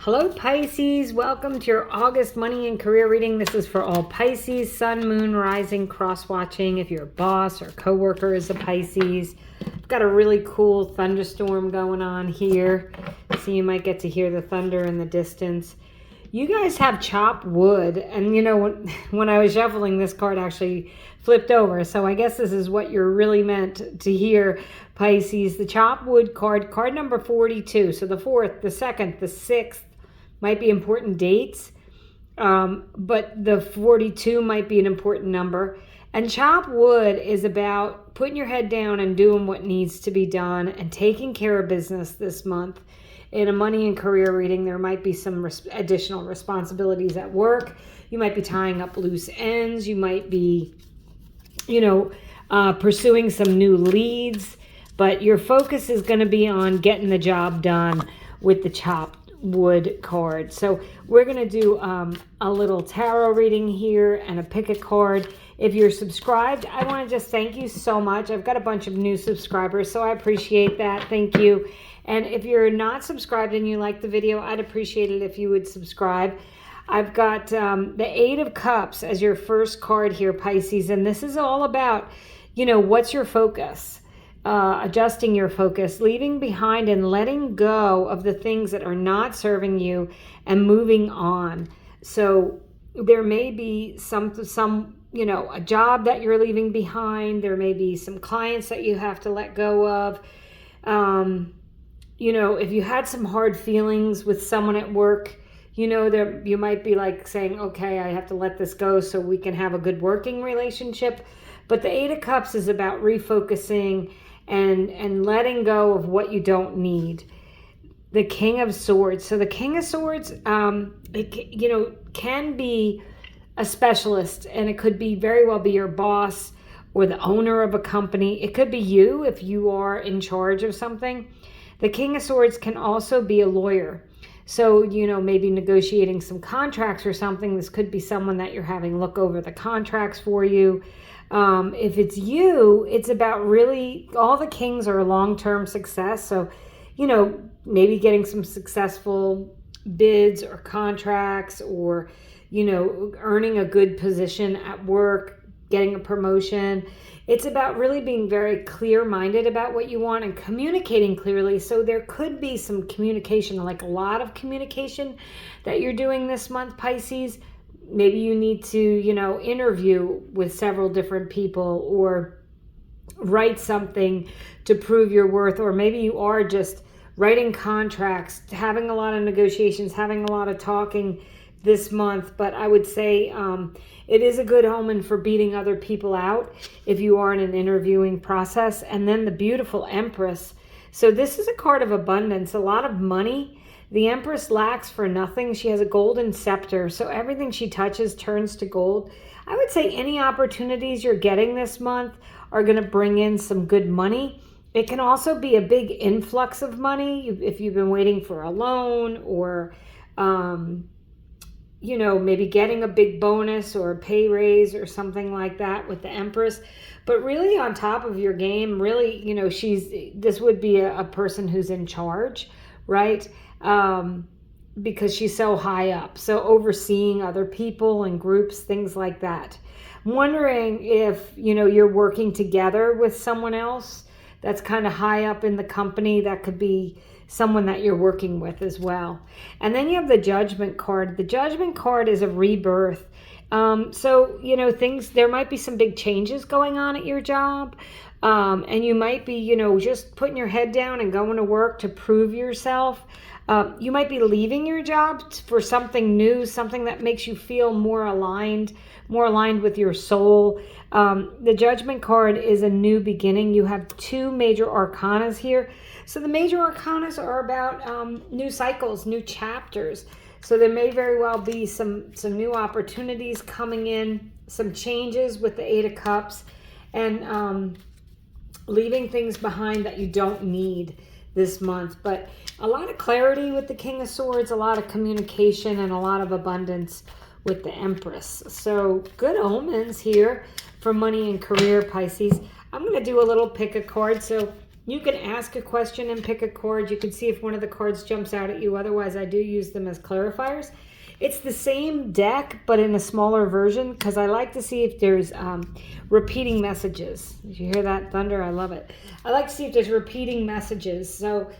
Hello Pisces, welcome to your August money and career reading. This is for all Pisces, sun, moon, rising, cross-watching. If your boss or coworker is a Pisces, I've got a really cool thunderstorm going on here. So you might get to hear the thunder in the distance. You guys have chopped wood, and you know, when I was shuffling, this card actually flipped over. So I guess this is what you're really meant to hear, Pisces. The chopped wood card, card number 42. So the 4th, the 2nd, the 6th might be important dates, but the 42 might be an important number. And chopped wood is about putting your head down and doing what needs to be done and taking care of business this month. In a money and career reading, there might be some additional responsibilities at work. You might be tying up loose ends. You might be, pursuing some new leads. But your focus is going to be on getting the job done with the chopped wood card. So we're going to do a little tarot reading here and a pick a card. If you're subscribed, I want to just thank you so much. I've got a bunch of new subscribers, so I appreciate that. Thank you. And if you're not subscribed and you like the video, I'd appreciate it if you would subscribe. I've got the 8 of Cups as your first card here, Pisces. And this is all about, what's your focus? Adjusting your focus, leaving behind and letting go of the things that are not serving you and moving on. So there may be some a job that you're leaving behind. There may be some clients that you have to let go of. If you had some hard feelings with someone at work, you might be like saying, okay, I have to let this go so we can have a good working relationship. But the 8 of Cups is about refocusing and letting go of what you don't need. The King of Swords. So the King of Swords, can be a specialist, and it could be very well be your boss or the owner of a company. It could be you if you are in charge of something. The King of Swords can also be a lawyer. So, maybe negotiating some contracts or something. This could be someone that you're having look over the contracts for you. If it's you, it's about really, all the kings are long-term success. So, maybe getting some successful bids or contracts or, earning a good position at work, getting a promotion. It's about really being very clear-minded about what you want and communicating clearly. So there could be some communication, like a lot of communication that you're doing this month, Pisces. Maybe you need to, interview with several different people or write something to prove your worth. Or maybe you are just writing contracts, having a lot of negotiations, having a lot of talking this month. But I would say it is a good omen for beating other people out if you are in an interviewing process. And then the beautiful Empress. So this is a card of abundance, a lot of money. The Empress lacks for nothing. She has a golden scepter, so everything she touches turns to gold. I would say any opportunities you're getting this month are going to bring in some good money. It can also be a big influx of money if you've been waiting for a loan or maybe getting a big bonus or a pay raise or something like that with the Empress. But really on top of your game, really, this would be a person who's in charge, right? Because she's so high up. So overseeing other people and groups, things like that. I'm wondering if, you're working together with someone else that's kind of high up in the company. That could be someone that you're working with as well. And then you have the Judgment card. The Judgment card is a rebirth. There might be some big changes going on at your job. And you might be, just putting your head down and going to work to prove yourself. You might be leaving your job for something new, something that makes you feel more aligned with your soul. The Judgment card is a new beginning. You have 2 major arcanas here. So the major arcanas are about new cycles, new chapters. So there may very well be some new opportunities coming in, some changes with the 8 of Cups, and leaving things behind that you don't need this month. But a lot of clarity with the King of Swords, a lot of communication, and a lot of abundance with the Empress. So good omens here for money and career, Pisces. I'm going to do a little pick a card. So You can ask a question and pick a card. You can see if one of the cards jumps out at you. Otherwise, I do use them as clarifiers. It's the same deck, but in a smaller version, because I like to see if there's repeating messages. Did you hear that thunder? I love it. I like to see if there's repeating messages. So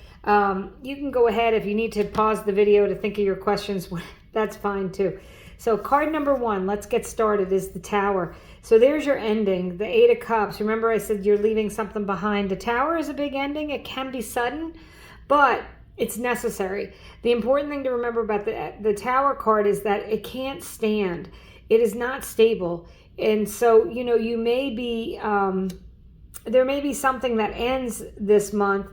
you can go ahead if you need to pause the video to think of your questions. That's fine too. So card number 1, let's get started, is the Tower. So there's your ending, the 8 of Cups. Remember I said you're leaving something behind. The Tower is a big ending. It can be sudden, but it's necessary. The important thing to remember about the Tower card is that it can't stand. It is not stable. And so, you know, you may be, there may be something that ends this month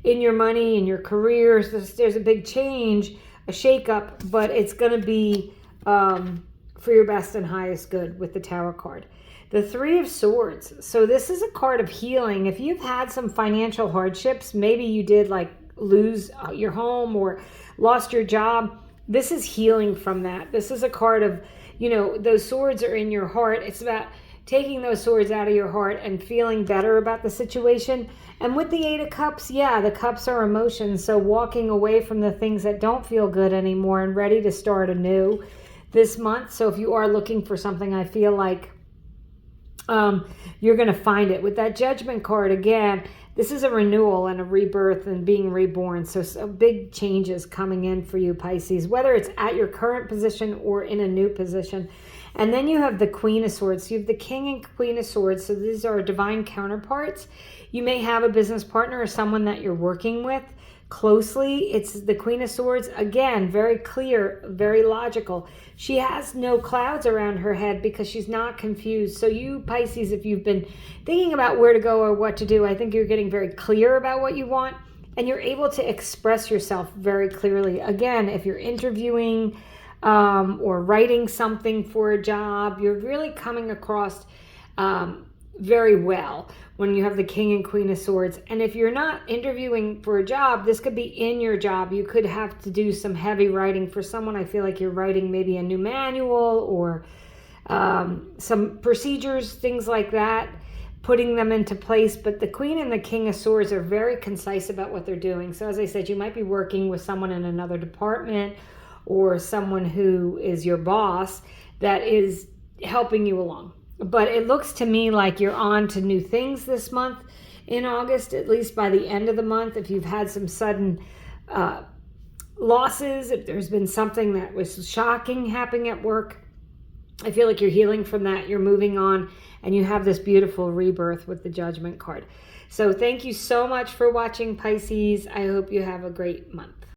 in your money, in your career. There's a big change, a shakeup, but it's going to be for your best and highest good with the Tower card. The 3 of Swords. So this is a card of healing. If you've had some financial hardships, maybe you did like lose your home or lost your job, this is healing from that. This is a card of, you know, those swords are in your heart. It's about taking those swords out of your heart and feeling better about the situation. And with the 8 of Cups, yeah, the cups are emotions. So walking away from the things that don't feel good anymore and ready to start anew this month. So if you are looking for something, I feel like you're going to find it. With that Judgment card, again, this is a renewal and a rebirth and being reborn. So big changes coming in for you, Pisces, whether it's at your current position or in a new position. And then you have the Queen of Swords. So you have the King and Queen of Swords. So these are divine counterparts. You may have a business partner or someone that you're working with closely. It's the Queen of Swords. Again, very clear, very logical. She has no clouds around her head because she's not confused. So you, Pisces, if you've been thinking about where to go or what to do, I think you're getting very clear about what you want and you're able to express yourself very clearly. Again, if you're interviewing or writing something for a job, you're really coming across very well when you have the King and Queen of Swords. And if you're not interviewing for a job, this could be in your job. You could have to do some heavy writing for someone. I feel like you're writing maybe a new manual or some procedures, things like that, putting them into place. But the Queen and the King of Swords are very concise about what they're doing. So as I said, you might be working with someone in another department or someone who is your boss that is helping you along. But it looks to me like you're on to new things this month in August, at least by the end of the month. If you've had some sudden losses, if there's been something that was shocking happening at work, I feel like you're healing from that. You're moving on and you have this beautiful rebirth with the Judgment card. So thank you so much for watching, Pisces. I hope you have a great month.